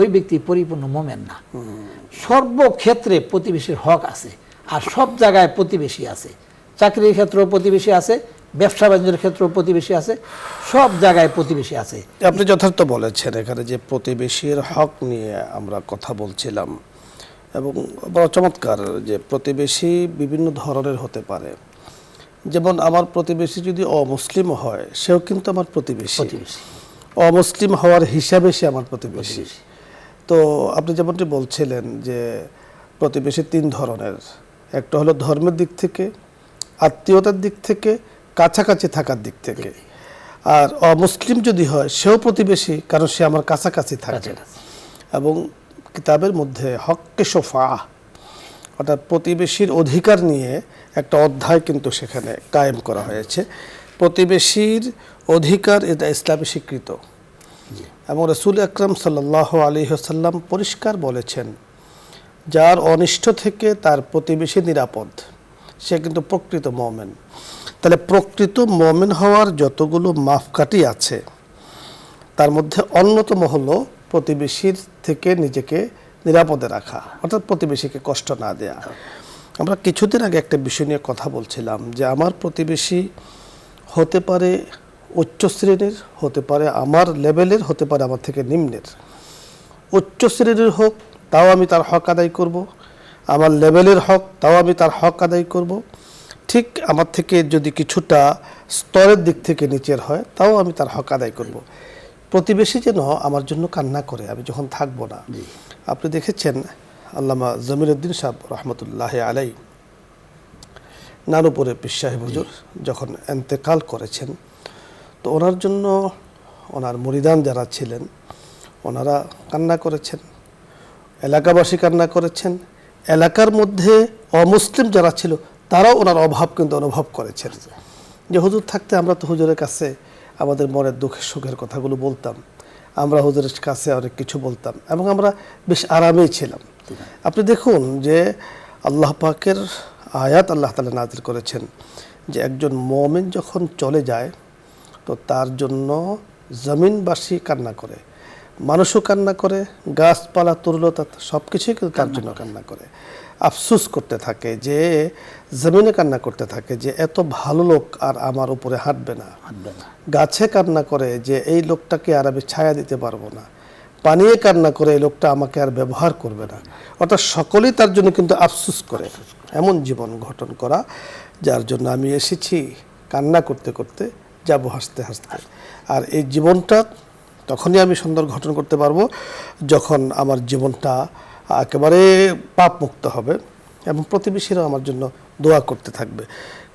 S2: ওই ব্যক্তি পরিপূর্ণ মুমিন না। সর্বক্ষেত্রে প্রতিবেশীর হক আছে, আর সব জায়গায় প্রতিবেশী আছে। চাকরির ক্ষেত্রেও প্রতিবেশী আছে, ব্যবসা বাণিজ্যের ক্ষেত্রেও প্রতিবেশী আছে, সব জায়গায় প্রতিবেশী আছে।
S1: আপনি যথার্থ বলেছেন, এখানে যে প্রতিবেশীর হক নিয়ে আমরা কথা বলছিলাম, এবং বড় চমৎকার যে প্রতিবেশী বিভিন্ন ধরনের হতে পারে। যেমন আমার প্রতিবেশী যদি অমুসলিম হয়, সেও কিন্তু আমার প্রতিবেশী। অমুসলিম হওয়ার হিসাবে সে আমার প্রতিবেশী। তো আপনি যেমনটি বলছিলেন যে প্রতিবেশী তিন ধরনের, একটা হলো ধর্মের দিক থেকে, আত্মীয়তার দিক থেকে, কাছাকাছি থাকার দিক থেকে। আর অমুসলিম যদি হয়, সেও প্রতিবেশী, কারণ সে আমার কাছাকাছি থাকে। এবং কিতাবের মধ্যে হক্কে শফা, অর্থাৎ প্রতিবেশীর অধিকার নিয়ে একটা অধ্যায় কিন্তু সেখানে কায়েম করা হয়েছে। প্রতিবেশীর অধিকার এটা ইসলামে স্বীকৃত, এবং রাসূল আকরাম সাল্লাল্লাহু আলাইহি ওয়াসাল্লাম পরিষ্কার বলেছেন, যার অনিষ্ট থেকে তার প্রতিবেশী নিরাপদ, সে কিন্তু প্রকৃত মুমিন। তাহলে প্রকৃত মুমিন হওয়ার যতগুলো মাপকাঠি আছে, তার মধ্যে অন্যতম হলো প্রতিবেশীর থেকে নিজেকে নিরাপদে রাখা, অর্থাৎ প্রতিবেশীকে কষ্ট না দেয়া। আমরা কিছুদিন আগে একটা বিষয় নিয়ে কথা বলছিলাম যে আমার প্রতিবেশী হতে পারে উচ্চ শ্রেণীর, হতে পারে আমার লেভেলের, হতে পারে আমার থেকে নিম্নের। উচ্চ শ্রেণীর হোক, তাও আমি তার হক আদায় করব, আমার লেভেলের হক, তাও আমি তার হক আদায় করব। ঠিক আমার থেকে যদি কিছুটা স্তরের দিক থেকে নিচের হয়, তাও আমি তার হক আদায় করব। প্রতিবেশী যেন আমার জন্য কান্না করে আমি যখন থাকবো না। আপনি দেখেছেন আল্লামা জমিরুদ্দিন সাহেব রহমতুল্লাহ আলাই, নানুপুরে পীর সাহেব হুজুর যখন ইন্তেকাল করেছেন, তো ওনার জন্য ওনার মুরিদান যারা ছিলেন ওনারা কান্না করেছেন, এলাকাবাসী কান্না করেছেন, এলাকার মধ্যে অমুসলিম যারা ছিল তারাও ওনার অভাব কিন্তু অনুভব করেছেন। যে হুজুর থাকতে আমরা তো হুজুরের কাছে আমাদের মনের দুঃখের সুখের কথাগুলো বলতাম, আমরা হুজুরের কাছে অনেক কিছু বলতাম এবং আমরা বেশ আরামেই ছিলাম। আপনি দেখুন যে আল্লাহ পাকের আয়াত আল্লাহ তাআলা নাযিল করেছেন যে একজন মুমিন যখন চলে যায় তো তার জন্য জমিনবাসী কান্না করে, মানুষও কান্না করে, গাছপালা তরুলতা সব কিছুই কিন্তু তার জন্য কান্না করে, আফসোস করতে থাকে, যে জমিনে কান্না করতে থাকে যে এত ভালো লোক আর আমার উপরে হাঁটবে না। গাছে কান্না করে যে এই লোকটাকে আর আমি ছায়া দিতে পারবো না, পানিয়ে কান্না করে এই লোকটা আমাকে আর ব্যবহার করবে না। অর্থাৎ সকলেই তার জন্য কিন্তু আফসোস করে। এমন জীবন গঠন করা যার জন্য আমি এসেছি কান্না করতে করতে, যাবো হাসতে হাসতে। আর এই জীবনটা তখনই আমি সুন্দর গঠন করতে পারবো যখন আমার জীবনটা একেবারে পাপ মুক্ত হবে এবং প্রতিবেশীরাও আমার জন্য দোয়া করতে থাকবে।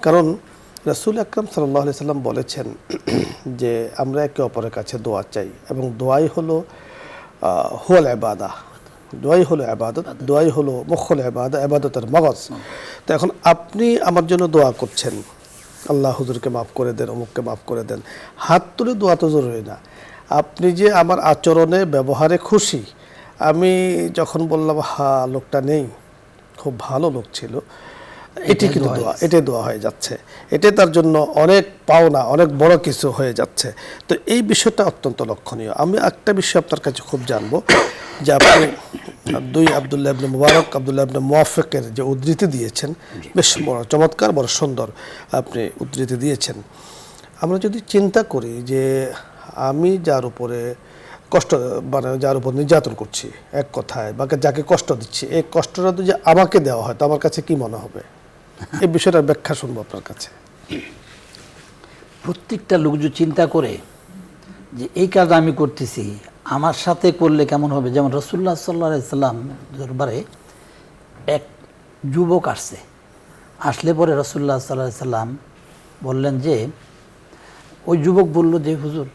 S1: কারণ রাসূল আকরাম সাল্লাল্লাহু আলাইহি সাল্লাম বলেছেন যে আমরা একে অপরের কাছে দোয়া চাই এবং দোয়াই হলো হুয়াল ইবাদা, দোয়াই হলো ইবাদত, দোয়াই হলো মুখল ইবাদা, ইবাদতের মগজ। তো এখন আপনি আমার জন্য দোয়া করছেন, আল্লাহ হুজুরকে মাফ করে দেন, অমুককে মাফ করে দেন, হাত তুলে দোয়া তো জরুরি না। আপনি যে আমার আচরণে ব্যবহারে খুশি, আমি যখন বললাম লোকটা নেই, খুব ভালো লোক ছিল, এটি কিন্তু দোয়া, এটাই দোয়া হয়ে যাচ্ছে, এটাই তার জন্য অনেক পাওনা, অনেক বড় কিছু হয়ে যাচ্ছে। তো এই বিষয়টা অত্যন্ত লক্ষণীয়। আমি একটা বিষয় আপনার কাছে খুব জানবো যে আপনি আব্দুল্লাহ ইবনে মুবারক, আব্দুল্লাহ ইবনে মুওয়াফিকের যে উদ্ধৃতি দিয়েছেন, বেশ বড় চমৎকার, বড় সুন্দর আপনি উদ্ধৃতি দিয়েছেন। আমরা যদি চিন্তা করি যে আমি যার উপরে কষ্ট, মানে যার উপর নির্যাতন করছি, এক কথায় বা যাকে কষ্ট দিচ্ছি, এই কষ্টটা যদি আমাকে দেওয়া হয় তো আমার কাছে কি মনে হবে? এই বিষয়টার ব্যাখ্যা শুনবো আপনার কাছে।
S2: প্রত্যেকটা লোক যদি চিন্তা করে যে এই কাজ আমি করতেছি, আমার সাথে করলে কেমন হবে। যেমন রাসূলুল্লাহ সাল্লাল্লাহু আলাইহি সাল্লাম দরবারে এক যুবক আসলে পরে রাসূলুল্লাহ সাল্লাল্লাহু আলাইহি সাল্লাম বললেন যে, ওই যুবক বলল যে হুজুর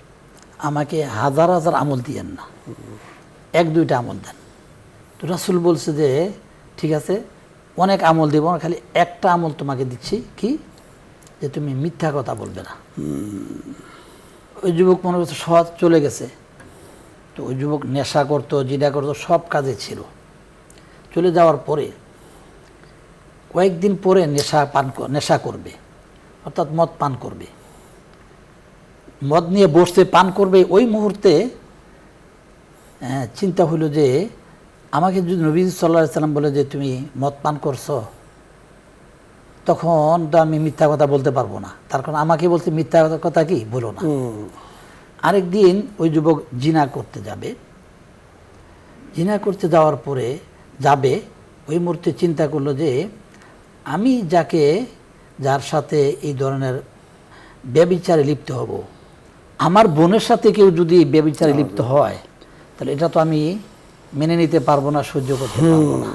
S2: আমাকে হাজার হাজার আমল দিয়েন না, এক দুইটা আমল দেন। তো রাসূল বলছে যে ঠিক আছে, অনেক আমল দেব না, খালি একটা আমল তোমাকে দিচ্ছি, কি, যে তুমি মিথ্যা কথা বলবে না। ওই যুবক মনে করছে সৎ চলে গেছে। তো ওই যুবক নেশা করতো, জিনা করতো, সব কাজে ছিল। চলে যাওয়ার পরে কয়েকদিন পরে নেশা করবে, অর্থাৎ মদ পান করবে। মদ নিয়ে বসতে পান করবে, ওই মুহূর্তে চিন্তা হলো যে আমাকে যদি নবী সাল্লাল্লাহু আলাইহি সাল্লাম বলে যে তুমি মদ পান করছো, তখন তো আমি মিথ্যা কথা বলতে পারবো না, তার কারণ আমাকে বলতে মিথ্যা কথা কি বলো না। আরেকদিন ওই যুবক জিনা করতে যাবে, জিনা করতে যাওয়ার পরে ওই মুহূর্তে চিন্তা করলো যে আমি যার সাথে এই ধরনের ব্যভিচারে লিপ্ত হব, আমার বোনের সাথে কেউ যদি ব্যভিচারে লিপ্ত হয় তাহলে এটা তো আমি মেনে নিতে পারবো না, সহ্য করতে পারবো না।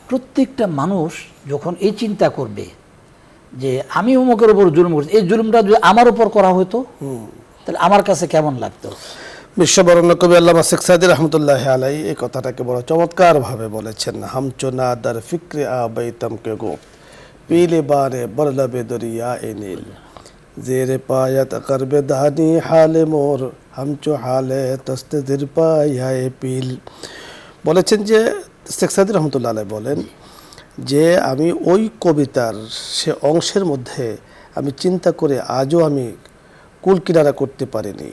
S2: প্রত্যেকটা মানুষ যখন এই চিন্তা করবে যে আমি অমুকের উপর জুলুম করছি, এই জুলুমটা যদি আমার উপর করা হতো তাহলে আমার কাছে কেমন লাগতো।
S1: বিশ্ববরণ্য কবি আল্লামা শেখ সাদী রহমতুল্লাহ আলাইহি এই কথাটাকে বড় চমৎকার ভাবে বলেছেন। হামচো না দার ফিক্রে আবাইতম কে গো পীলে বারে বরলবে দরিয়া এ নীল জেরে পায়াত করবে দানি হালে মোর হামচো হালে তস্তে দির পায়ায়ে পিল। বলেছেন যে শেখ সাদী রহমতুল্লাহ আলাইহি বলেন যে আমি ওই কবিতার সে অংশের মধ্যে আমি চিন্তা করে আজও আমি কুল কিনারা করতে পারিনি,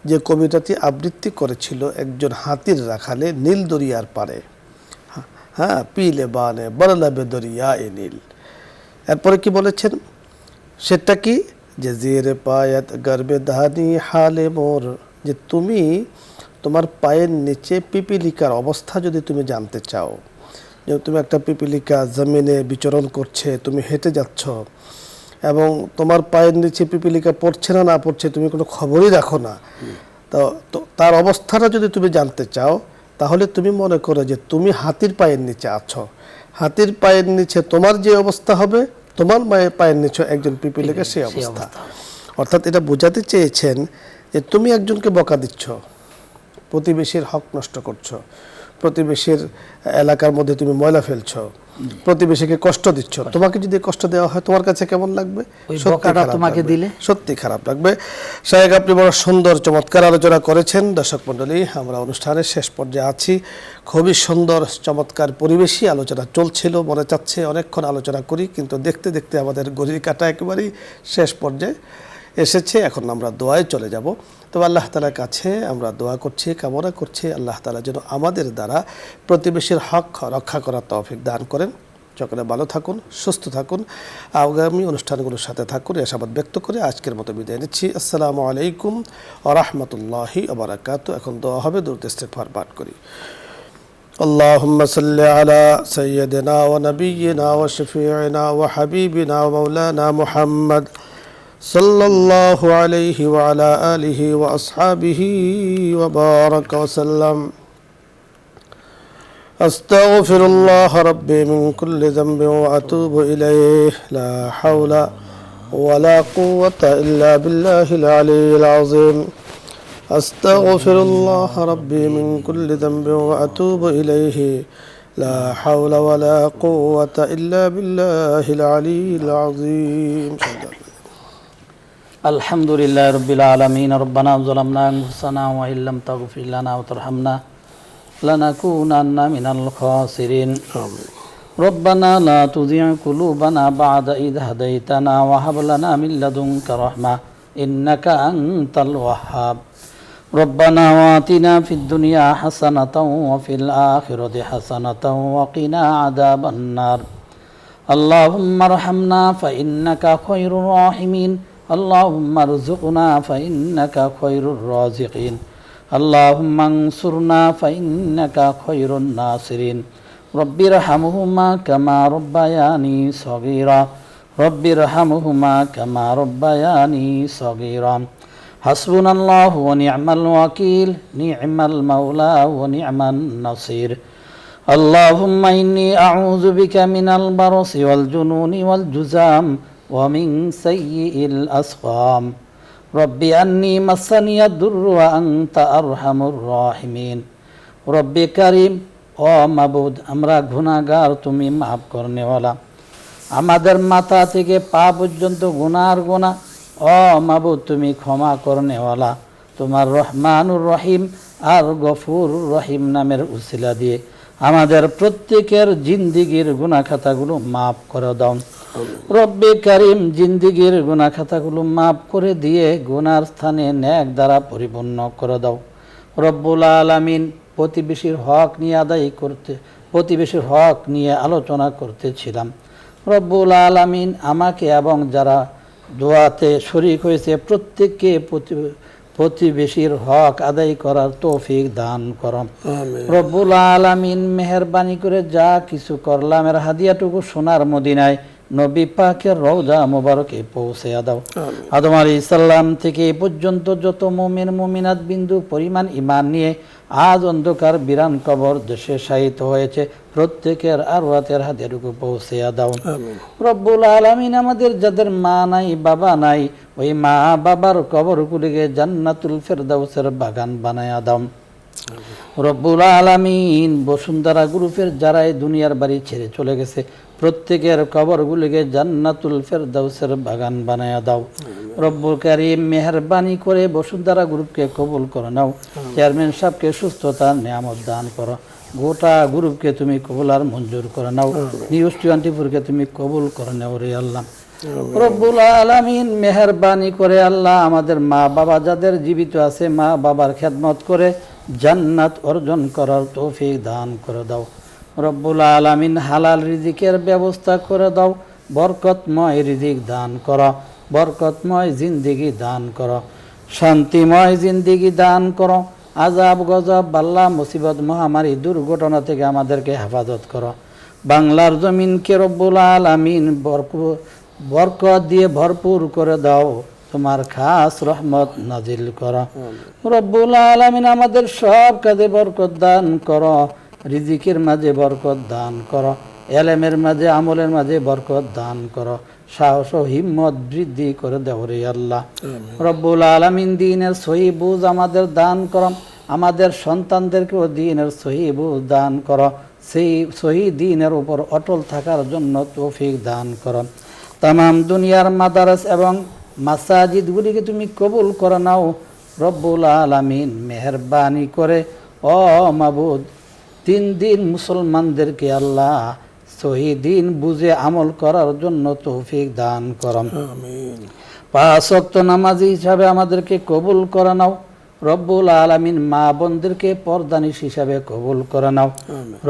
S1: যে কবিতাটি আবৃত্তি করেছিল একজন হাতির রাখালে নীল দরিয়ার পারে। হ্যাঁ, পিলে বানে বরলাবে দরিয়া এ নীল। এরপরে কি বলেছেন সেটা কি, যে জেরে পায়াত গর্বে দাহানি হালে মোর, যে তুমি তোমার পায়ের নিচে পিপিলিকার অবস্থা যদি তুমি জানতে চাও, যে তুমি একটা পিপিলিকা জমিনে বিচরণ করছে, তুমি হেঁটে যাচ্ছ এবং তোমার পায়ের নিচে পিপিলিকা পড়ছে না না পড়ছে তুমি কোনো খবরই রাখো না, তো তার অবস্থাটা যদি তুমি জানতে চাও তাহলে তুমি মনে করো যে তুমি হাতির পায়ের নিচে আছো, হাতির পায়ের নিচে তোমার যে অবস্থা হবে তোমার পায়ের নিচে একজন পিপিলিকা সেই অবস্থা। অর্থাৎ এটা বোঝাতে চেয়েছেন যে তুমি একজনকে বকা দিচ্ছ, প্রতিবেশীর হক নষ্ট করছো, প্রতিবেশীর এলাকার মধ্যে তুমি ময়লা ফেলছো, প্রতিবেশীকে কষ্ট দিচ্ছ, তোমাকে যদি কষ্ট দেওয়া হয় তোমার কাছে কেমন লাগবে?
S2: ওই
S1: সত্যি
S2: বকাটা
S1: খারাপ
S2: তোমাকে
S1: লাগবে।
S2: দিলে
S1: সত্যি খারাপ লাগবে। শায়েখ, আপনি বড় সুন্দর চমৎকার আলোচনা করেছেন। দর্শক মণ্ডলী, আমরা অনুষ্ঠানের শেষ পর্যায়ে আছি। খুবই সুন্দর চমৎকার পরিবেশই আলোচনা চলছিল, মনে চাচ্ছে অনেকক্ষণ আলোচনা করি, কিন্তু দেখতে দেখতে আমাদের ঘড়ির কাঁটা একেবারেই শেষ পর্যায়ে এসেছে। এখন আমরা দোয়ায় চলে যাব। তো আল্লাহ তাআলার কাছে আমরা দোয়া করছি, কামনা করছি আল্লাহ তাআলা যেন আমাদের দ্বারা প্রতিবেশীর হক রক্ষা করার তৌফিক দান করেন। সকলে ভালো থাকুন, সুস্থ থাকুন, আগামী অনুষ্ঠানগুলোর সাথে থাকুন এই আশাবাদ ব্যক্ত করে আজকের মতো বিদায় নিচ্ছি। আসসালামু আলাইকুম ওয়া রাহমাতুল্লাহি ওয়া বারাকাতুহু। এখন দোয়া হবে, দরুদ ইস্তিগফার পাঠ করি। আল্লাহুম্মা সাল্লি আলা সাইয়্যিদিনা ওয়া নাবিয়্যিনা ওয়া শাফিঈনা ওয়া হাবিবিনা ওয়া মাওলানা মুহাম্মদ সাল্লাল্লাহু আলাইহি ওয়া আলা আলিহি ওয়া আসহাবিহি ওয়া বারাকা ওয়া সাল্লাম। আস্তাগফিরুল্লাহ রাব্বি মিন কুল্লি যামবিন ওয়া আতুবু ইলাইহি লা হাওলা ওয়া লা কুওয়াতা ইল্লা বিল্লাহিল আলিয়্যিল আযীম। আস্তাগফিরুল্লাহ রাব্বি মিন কুল্লি যামবিন ওয়া আতুবু ইলাইহি লা হাওলা ওয়া লা কুওয়াতা ইল্লা বিল্লাহিল আলিয়্যিল আযীম।
S2: আলহামদুলিল্লাহ রাব্বিল আলামিন। রব্বানা যালামনা আনফুসানা ওয়া ইল্লাম তাগফির লানা ওয়া তারহামনা লানাকুনান্না মিনাল খাসিরিন। রব্বানা লা তুযিগ কুলুবানা বা'দা ইয হাদাইতানা ওয়া হাব লানা মিন লাদুনকা রাহমা ইন্নাকা আনতাল ওয়াহ্হাব। রব্বানা আতিনা ফিদ দুনিয়া হাসানাতাও ওয়া ফিল আখিরাতি হাসানাতাও ওয়া কিনা আযাবান নার। আল্লাহুম্মা আরহামনা ফাইন্নাকা খায়রুর রাহিমিন। আল্লাহুম্মা আরযুকনা ফাইন্নাকা খায়রুর রাযিকিন। আল্লাহুম্মা আনসুরনা ফাইন্নাকা খায়রুন নাসিরিন। রব্বিরহামহুমা কামা রব্বায়ানি সগীরা। রব্বিরহামহুমা কামা রব্বায়ানি সগীরা। হাসবুনাল্লাহু ওয়া নি'মাল ওয়াকিল, নি'মাল মাওলা ওয়া নি'মান নাসির। আল্লাহুম্মা ইন্নী আউযু বিকা মিনাল বারসি ওয়াল জুনুনি ওয়াল জুযাম ওয়া মিন সাইয়্যিল আসকাম। রব্বি আন্নী মাসানিয়াদ দুররু ওয়া আনতা আরহামুর রাহিমিন। রব্বি কারীম, ও মাবুদ, আমরা গুনাহগার, তুমি মাফ করনেওয়ালা। আমাদের মাথা থেকে পা পর্যন্ত গুনার গুনাহ, ও মাবুদ, তুমি ক্ষমা করনেওয়ালা। তোমার রহমানুর রহিম আর গফুর রহিম নামের উসিলা দিয়ে আমাদের প্রত্যেকের জিন্দিগির গুনাহ খাতাগুলো মাফ করে দাও। রব্বে কারিম, জিন্দিগির গুনাহ খাতাগুলো মাফ করে দিয়ে গুনার স্থানে নেক দ্বারা পরিপূর্ণ করে দাও। রব্বুল আলামিন, প্রতিবেশীর হক নিয়ে আলোচনা করতেছিলাম। রব্বুল আলামিন, আমাকে এবং যারা দোয়াতে শরীক হয়েছে প্রত্যেককে প্রতিবেশীর হক আদায় করার তৌফিক দান করম। রব্বুল আলামিন, মেহেরবানি করে যা কিছু করলাম এর হাদিয়াটুকু সোনার মদিনায় নবী পাকের রওজা মোবারকে পৌঁছে দাও। আদম আলাইহিস সালাম থেকে এ পর্যন্ত যত মুমিন মুমিনাত বিন্দু পরিমাণ ঈমান নিয়ে আজ অন্ধকার বিরান কবর দেশে শায়িত হয়েছে প্রত্যেকের আরওয়াতের হাদিয়াটুকু পৌঁছে দাও। রব্বুল আলামিন, আমাদের যাদের মা নাই বাবা নাই, ওই মা বাবার কবরগুলিকে জান্নাতুল ফেরদাউসের বাগান বানায়া দাও। রব্বুল আলামিন, বসুন্ধরা গ্রুপের যারা এই দুনিয়ার বাড়ি ছেড়ে চলে গেছে প্রত্যেকের কবরগুলিকে জান্নাতুল ফেরদাউসের বাগান বানায়া দাও। রব্বুল কারীম, মেহেরবানি করে বসুন্ধরা গ্রুপকে কবুল করে নাও। চেয়ারম্যান সাহেবকে সুস্থতা নিয়ামত দান করো। গোটা গ্রুপকে তুমি কবুল আর মঞ্জুর করে নাও। নিউজ 24কে তুমি কবুল করে নাও রে আল্লাহ। রব্বুল আলামিন, মেহেরবানি করে আল্লাহ আমাদের মা বাবা যাদের জীবিত আছে মা বাবার খেদমত করে জান্নাত অর্জন করার তৌফিক দান করে দাও। রব্বুল আলামিন, হালাল রিজিকের ব্যবস্থা করে দাও। বরকতময় রিজিক দান করো, বরকতময় জিন্দিগি দান করো, শান্তিময় জিন্দিগি দান করো। আযাব গজব বাল্লা মুসিবত মহামারী দুর্ঘটনা থেকে আমাদেরকে হেফাজত করো। বাংলার জমিনকে রব্বুল আলামিন বরকত দিয়ে ভরপুর করে দাও। তোমার খাস রহমত নাজিল করো। রব্বুল আলামিন, আমাদের সব কাজে বরকত দান করো। রিজিকের মাঝে বরকত দান করো, এলেমের মাঝে আমলের মাঝে বরকত দান করো। সাহস ও হিম্মত বৃদ্ধি করে দাও রে আল্লাহ। রব্বুল আলামিন, দ্বীনের সহি বুঝ আমাদের দান করো। আমাদের সন্তানদেরকেও দ্বীনের সহি বুঝ দান করো, সেই সহি দ্বীনের উপর অটল থাকার জন্য তৌফিক দান করো। তামাম দুনিয়ার মাদারাস এবং মাসাজিদগুলিকে তুমি কবুল করে নাও রব্বুল আলামিন। মেহেরবানি করে ও মাবুদ 3 দিন মুসলমানদেরকে আল্লাহ সহি দিন বুঝে আমল করার জন্য তৌফিক দান করো।
S1: আমিন।
S2: 5 ওয়াক্ত নামাজি হিসাবে আমাদেরকে কবুল করে নাও রব্বুল আলামিন। মা বোনদেরকে পর্দানিশ হিসাবে কবুল করে নাও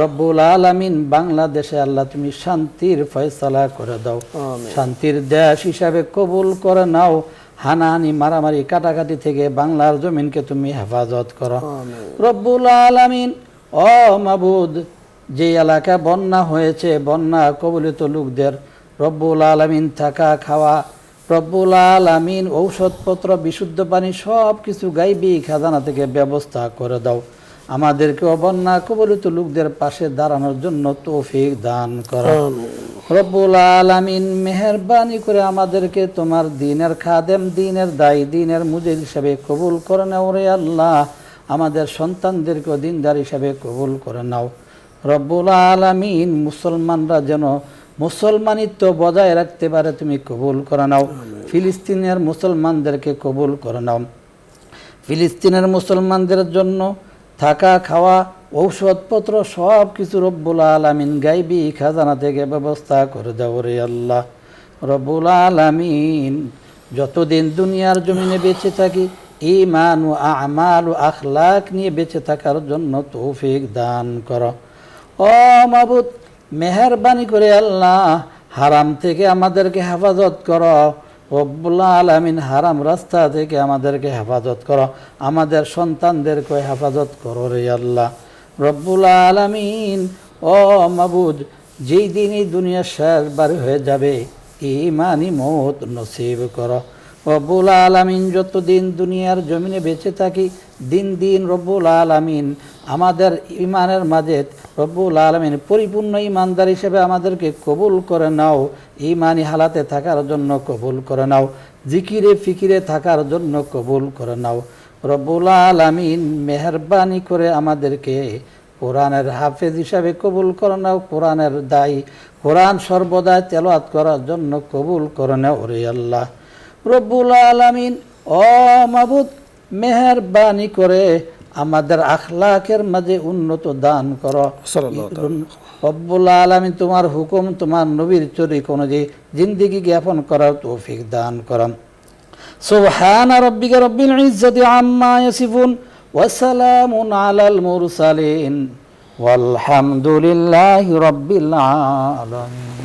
S2: রব্বুল আলামিন। বাংলাদেশে আল্লাহ তুমি শান্তির ফয়সালা করে দাও, শান্তির দেশ হিসাবে কবুল করে নাও। হানাহানি মারামারি কাটাকাটি থেকে বাংলার জমিনকে তুমি হেফাজত করো রব্বুল আলামিন। ও মাবুদ, যে এলাকা বন্যা হয়েছে, বন্যা কবলিত লোকদের রব্বুল আলামিন থাকা খাওয়া, রব্বুল আলামিন ঔষধপত্র, বিশুদ্ধ পানি সব কিছু গাইবি খাজানা থেকে ব্যবস্থা করে দাও। আমাদেরকে বন্যা কবলিত লোকদের পাশে দাঁড়ানোর জন্য তৌফিক দান করো রব্বুল আলামিন। মেহেরবানি করে আমাদেরকে তোমার দ্বীনের খাদেম, দ্বীনের দায়ী, দ্বীনের মুজির হিসাবে কবুল করে নাও রে আল্লাহ। আমাদের সন্তানদেরকে দ্বীনদার হিসাবে কবুল করে নাও রব্বুল আলামিন। মুসলমানরা যেন মুসলমানিত্ব বজায় রাখতে পারে তুমি কবুল করে নাও। ফিলিস্তিনের মুসলমানদেরকে কবুল করে নাও। ফিলিস্তিনের মুসলমানদের জন্য থাকা খাওয়া ঔষধপত্র সব কিছু রব্বুল আলামিন গাইবি খাজানা থেকে ব্যবস্থা করে দাও রে আল্লাহ রব্বুল আলামিন। যতদিন দুনিয়ার জমিনে বেঁচে থাকি ঈমান ও আমাল ও আখলাক নিয়ে বেঁচে থাকার জন্য তৌফিক দান করো ও মাবুদ। মেহেরবানি করে আল্লাহ হারাম থেকে আমাদেরকে হেফাজত করো রব্বুল আলামিন। হারাম রাস্তা থেকে আমাদেরকে হেফাজত করো, আমাদের সন্তানদেরকে হেফাজত করো রে আল্লাহ রব্বুল আলামিন। ও মাবুদ, যেই দিনই দুনিয়া শেষ বাড়ি হয়ে যাবে ঈমানি মওত নসিব করো রব্বুল আলামিন। যতদিন দুনিয়ার জমিনে বেঁচে থাকি দিন দিন রব্বুল আলামিন আমাদের ইমানের মাঝে রব্বুল আলামিন পরিপূর্ণ ইমানদার হিসেবে আমাদেরকে কবুল করে নাও। ইমানি হালাতে থাকার জন্য কবুল করে নাও, জিকিরে ফিকিরে থাকার জন্য কবুল করে নাও রব্বুল আলামিন। মেহেরবানি করে আমাদেরকে কোরআনের হাফেজ হিসাবে কবুল করে নাও, কোরআনের দায়ী, কোরআন সর্বদা তেলাওয়াত করার জন্য কবুল করে নাও রে আল্লাহ রব্বুল আলামিন। ও মাবুদ, মেহেরবানি করে আমাদের আখলাকের মাঝে উন্নত দান করো রব্বুল আলামিন। তোমার হুকুম, তোমার নবীর চরিত্র অনুযায়ী জিন্দেগি জ্ঞাপন করার তৌফিক দান করো। সুবহানা রাব্বিকা রাব্বিল ইজ্জাতি আম্মা ইয়াসিফুন ওয়া সালামুন আলাল মুরসালিন ওয়ালহামদুলিল্লাহি রাব্বিল আলামিন।